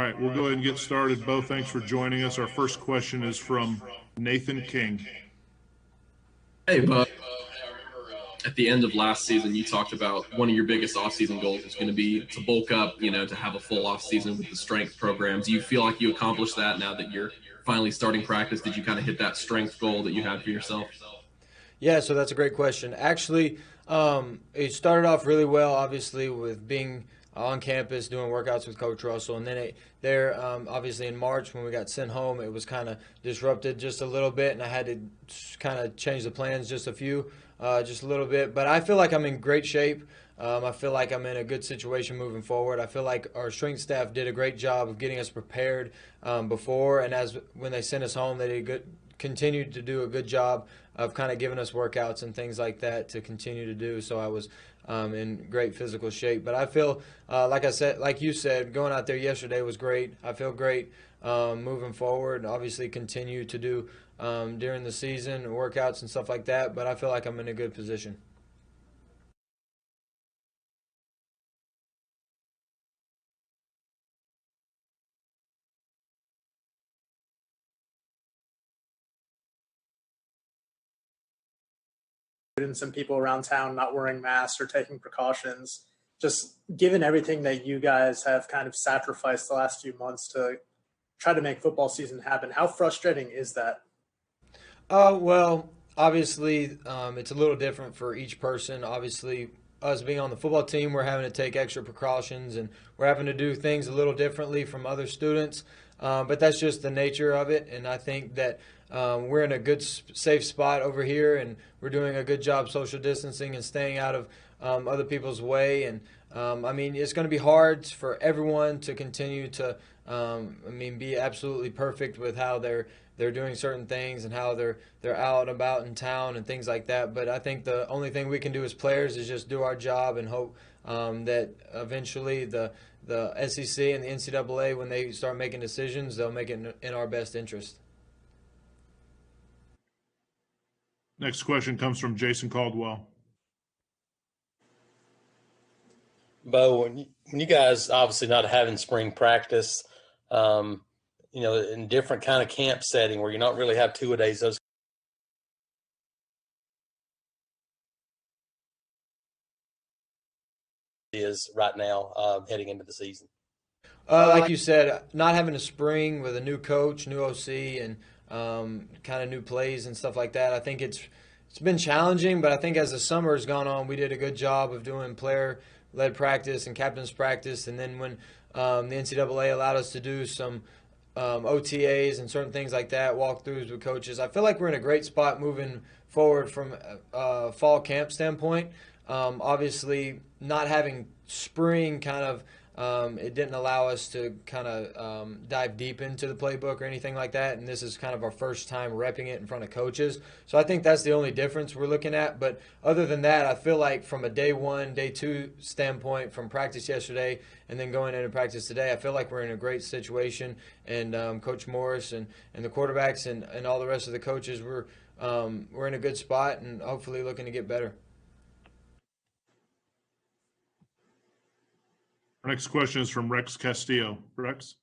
right, we'll go ahead and get started. Bo, thanks for joining us. Our first question is from Nathan King. Hey, Bo. At the end of last season, you talked about one of your biggest offseason goals was going to be to bulk up, to have a full offseason with the strength program. Do you feel like you accomplished that now that you're finally starting practice? Did you kind of hit that strength goal that you had for yourself? Yeah, so that's a great question. Actually, it started off really well, obviously, with being on campus doing workouts with Coach Russell. And then obviously in March when we got sent home, it was kind of disrupted just a little bit, and I had to kind of change the plans just a little bit. But I feel like I'm in great shape. I feel like I'm in a good situation moving forward. I feel like our strength staff did a great job of getting us prepared before, and when they sent us home, they continued to do a good job of kind of giving us workouts and things like that to continue to do. So I was in great physical shape. But I feel, like you said, going out there yesterday was great. I feel great moving forward. Obviously continue to do during the season, workouts and stuff like that. But I feel like I'm in a good position. And some people around town not wearing masks or taking precautions. Just given everything that you guys have kind of sacrificed the last few months to try to make football season happen, how frustrating is that? Well, obviously, it's a little different for each person. Obviously, us being on the football team, we're having to take extra precautions and we're having to do things a little differently from other students. But that's just the nature of it. And I think that we're in a good, safe spot over here, and we're doing a good job social distancing and staying out of other people's way. And it's going to be hard for everyone to continue to, be absolutely perfect with how they're doing certain things and how they're out and about in town and things like that. But I think the only thing we can do as players is just do our job and hope that eventually the SEC and the NCAA, when they start making decisions, they'll make it in our best interest. Next question comes from Jason Caldwell. Bo, when you guys obviously not having spring practice, in different kind of camp setting where you don't really have two-a-days, those is right now heading into the season. Like you said, not having a spring with a new coach, new OC, and kind of new plays and stuff like that, I think it's been challenging. But I think as the summer has gone on, we did a good job of doing player-led practice and captain's practice. And then when the NCAA allowed us to do some OTAs and certain things like that, walkthroughs with coaches, I feel like we're in a great spot moving forward from a fall camp standpoint. Obviously, not having spring kind of it didn't allow us to kind of dive deep into the playbook or anything like that, and this is kind of our first time repping it in front of coaches. So I think that's the only difference we're looking at. But other than that, I feel like from a day one, day two standpoint, from practice yesterday and then going into practice today, I feel like we're in a great situation. And Coach Morris and the quarterbacks and all the rest of the coaches, we're in a good spot and hopefully looking to get better. Our next question is from Rex Castillo. Rex?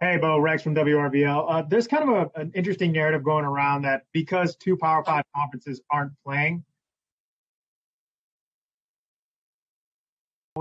Hey, Bo, Rex from WRBL. There's kind of an interesting narrative going around that because two Power 5 conferences aren't playing,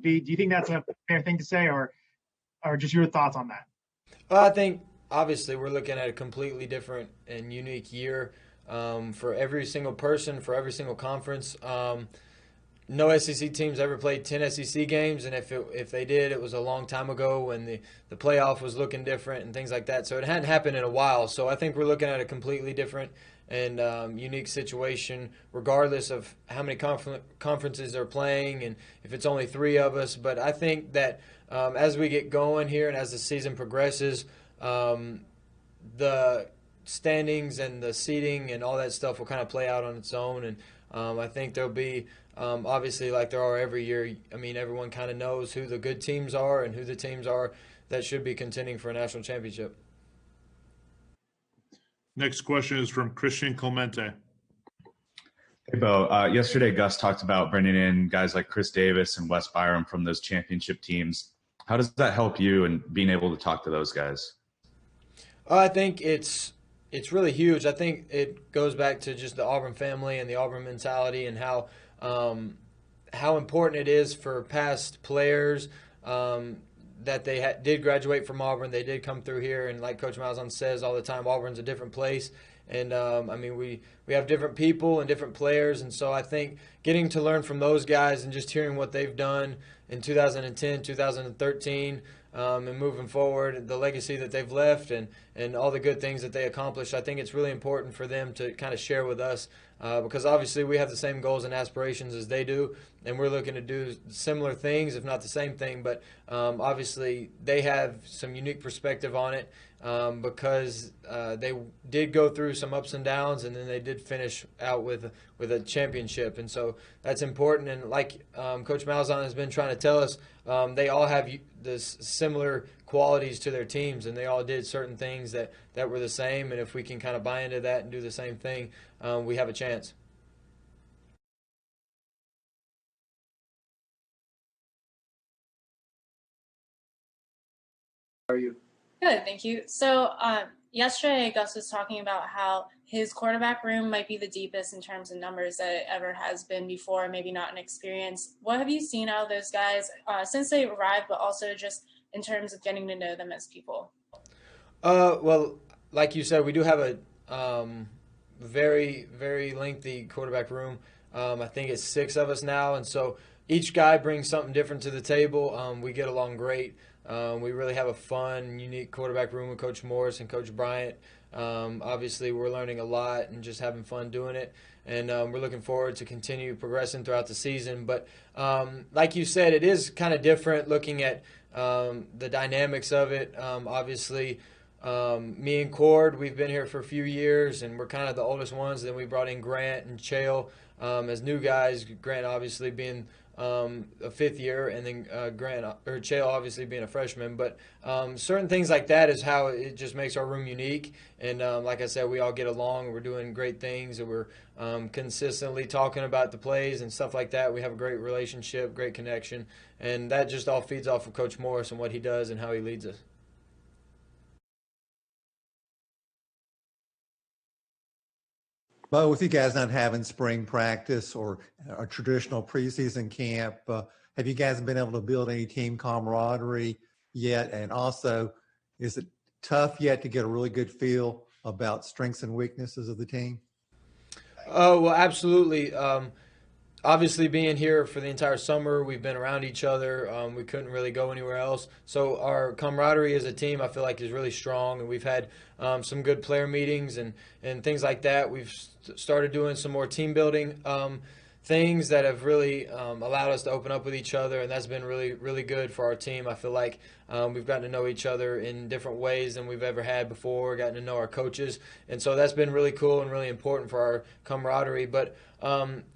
do you think that's a fair thing to say, or just your thoughts on that? Well, I think obviously we're looking at a completely different and unique year for every single person, for every single conference. No SEC teams ever played 10 SEC games, and if they did, it was a long time ago when the playoff was looking different and things like that. So it hadn't happened in a while. So I think we're looking at a completely different and unique situation, regardless of how many conferences are playing and if it's only three of us. But I think that as we get going here and as the season progresses, the standings and the seating and all that stuff will kind of play out on its own. And I think there'll be obviously, like there are every year, everyone kind of knows who the good teams are and who the teams are that should be contending for a national championship. Next question is from Christian Clemente. Hey, Bo. Yesterday, Gus talked about bringing in guys like Chris Davis and Wes Byram from those championship teams. How does that help you in being able to talk to those guys? I think it's really huge. I think it goes back to just the Auburn family and the Auburn mentality and how important it is for past players that they did graduate from Auburn. They did come through here, and like Coach Malzahn says all the time, Auburn's a different place. And, we have different people and different players, and so I think getting to learn from those guys and just hearing what they've done in 2010, 2013, and moving forward, the legacy that they've left and all the good things that they accomplished, I think it's really important for them to kind of share with us because obviously we have the same goals and aspirations as they do, and we're looking to do similar things, if not the same thing, but obviously they have some unique perspective on it because they did go through some ups and downs, and then they did finish out with a championship, and so that's important. And like Coach Malzahn has been trying to tell us, they all have this similar qualities to their teams, and they all did certain things that were the same, and if we can kind of buy into that and do the same thing, we have a chance. How are you? Good, thank you. So yesterday, Gus was talking about how his quarterback room might be the deepest in terms of numbers that it ever has been before, maybe not in experience. What have you seen out of those guys since they arrived, but also just in terms of getting to know them as people? Well, like you said, we do have a very, very lengthy quarterback room. I think it's 6 of us now, and so each guy brings something different to the table. We get along great. We really have a fun, unique quarterback room with Coach Morris and Coach Bryant. Obviously, we're learning a lot and just having fun doing it. And we're looking forward to continue progressing throughout the season. But like you said, it is kind of different looking at the dynamics of it. Obviously, me and Cord, we've been here for a few years, and we're kind of the oldest ones. Then we brought in Grant and Chael as new guys. Grant obviously being a fifth year, and then Chael obviously being a freshman. But certain things like that is how it just makes our room unique. And like I said, we all get along, and we're doing great things, and we're consistently talking about the plays and stuff like that. We have a great relationship, great connection, and that just all feeds off of Coach Morris and what he does and how he leads us. Bo, with you guys not having spring practice or a traditional preseason camp, have you guys been able to build any team camaraderie yet? And also, is it tough yet to get a really good feel about strengths and weaknesses of the team? Oh, well, absolutely. Obviously, being here for the entire summer, we've been around each other. We couldn't really go anywhere else. So our camaraderie as a team, I feel like, is really strong. And we've had some good player meetings and things like that. We've started doing some more team building things that have really allowed us to open up with each other. And that's been really, really good for our team. I feel like we've gotten to know each other in different ways than we've ever had before, gotten to know our coaches. And so that's been really cool and really important for our camaraderie. But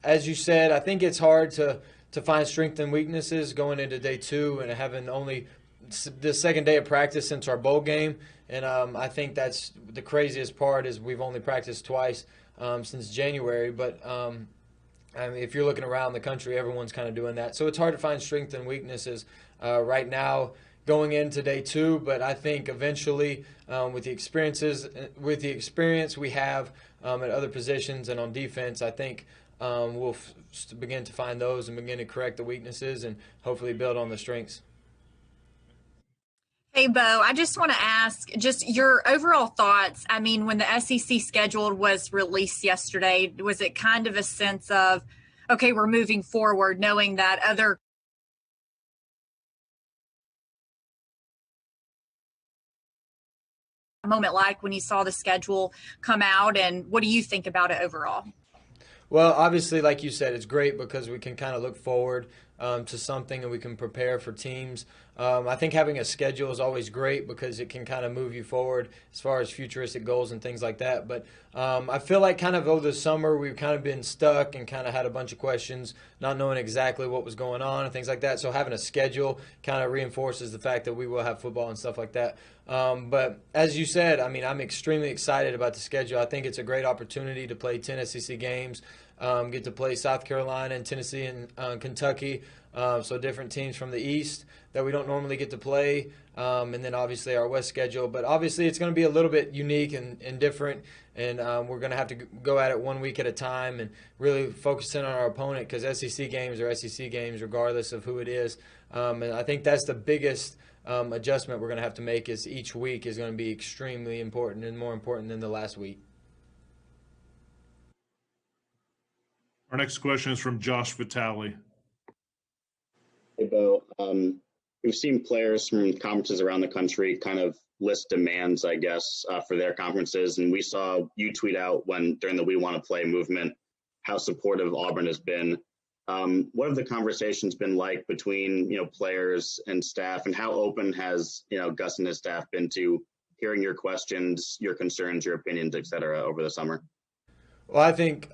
as you said, I think it's hard to find strengths and weaknesses going into day 2 and having only the second day of practice since our bowl game. And I think that's the craziest part is we've only practiced twice since January. But if you're looking around the country, everyone's kind of doing that. So it's hard to find strengths and weaknesses right now going into day 2. But I think eventually with the experience we have at other positions and on defense, I think we'll begin to find those and begin to correct the weaknesses and hopefully build on the strengths. Hey, Bo, I just want to ask just your overall thoughts. I mean, when the SEC schedule was released yesterday, was it kind of a sense of, okay, we're moving forward, knowing that other moment like when you saw the schedule come out, and what do you think about it overall? Well, obviously, like you said, it's great because we can kind of look forward to something and we can prepare for teams. I think having a schedule is always great because it can kind of move you forward as far as futuristic goals and things like that. But I feel like kind of over the summer we've kind of been stuck and kind of had a bunch of questions, not knowing exactly what was going on and things like that. So having a schedule kind of reinforces the fact that we will have football and stuff like that. But as you said, I mean, I'm extremely excited about the schedule. I think it's a great opportunity to play 10 SEC games, get to play South Carolina and Tennessee and Kentucky. So different teams from the East that we don't normally get to play, and then obviously our West schedule. But obviously it's going to be a little bit unique and different, and we're going to have to go at it 1 week at a time and really focus in on our opponent, because SEC games are SEC games regardless of who it is. And I think that's the biggest adjustment we're going to have to make, is each week is going to be extremely important and more important than the last week. Our next question is from Josh Vitale. Hey, Bo. We've seen players from conferences around the country kind of list demands, I guess, for their conferences. And we saw you tweet out during the We Want to Play movement how supportive Auburn has been. What have the conversations been like between, players and staff, and how open has, Gus and his staff been to hearing your questions, your concerns, your opinions, et cetera, over the summer? Well, I think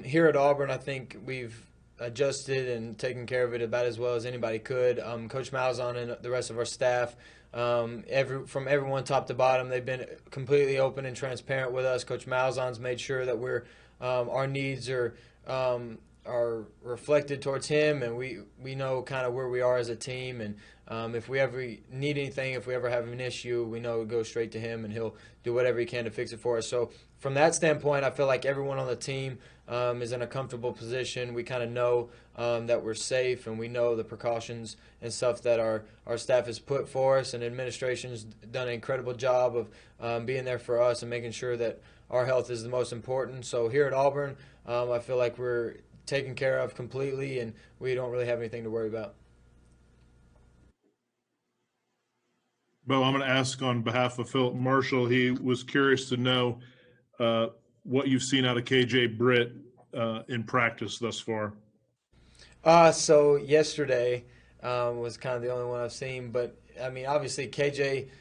here at Auburn, I think we've adjusted and taken care of it about as well as anybody could. Coach Malzahn and the rest of our staff, from everyone top to bottom, they've been completely open and transparent with us. Coach Malzahn's made sure that our needs are reflected towards him, and we know kind of where we are as a team. And if we ever need anything, if we ever have an issue, we know to go straight to him, and he'll do whatever he can to fix it for us. So from that standpoint, I feel like everyone on the team is in a comfortable position. We kind of know that we're safe, and we know the precautions and stuff that our staff has put for us, and administration's done an incredible job of being there for us and making sure that our health is the most important. So here at Auburn, I feel like we're taken care of completely, and we don't really have anything to worry about. Bo, I'm going to ask on behalf of Philip Marshall. He was curious to know what you've seen out of KJ Britt in practice thus far. So yesterday was kind of the only one I've seen, but I mean, obviously KJ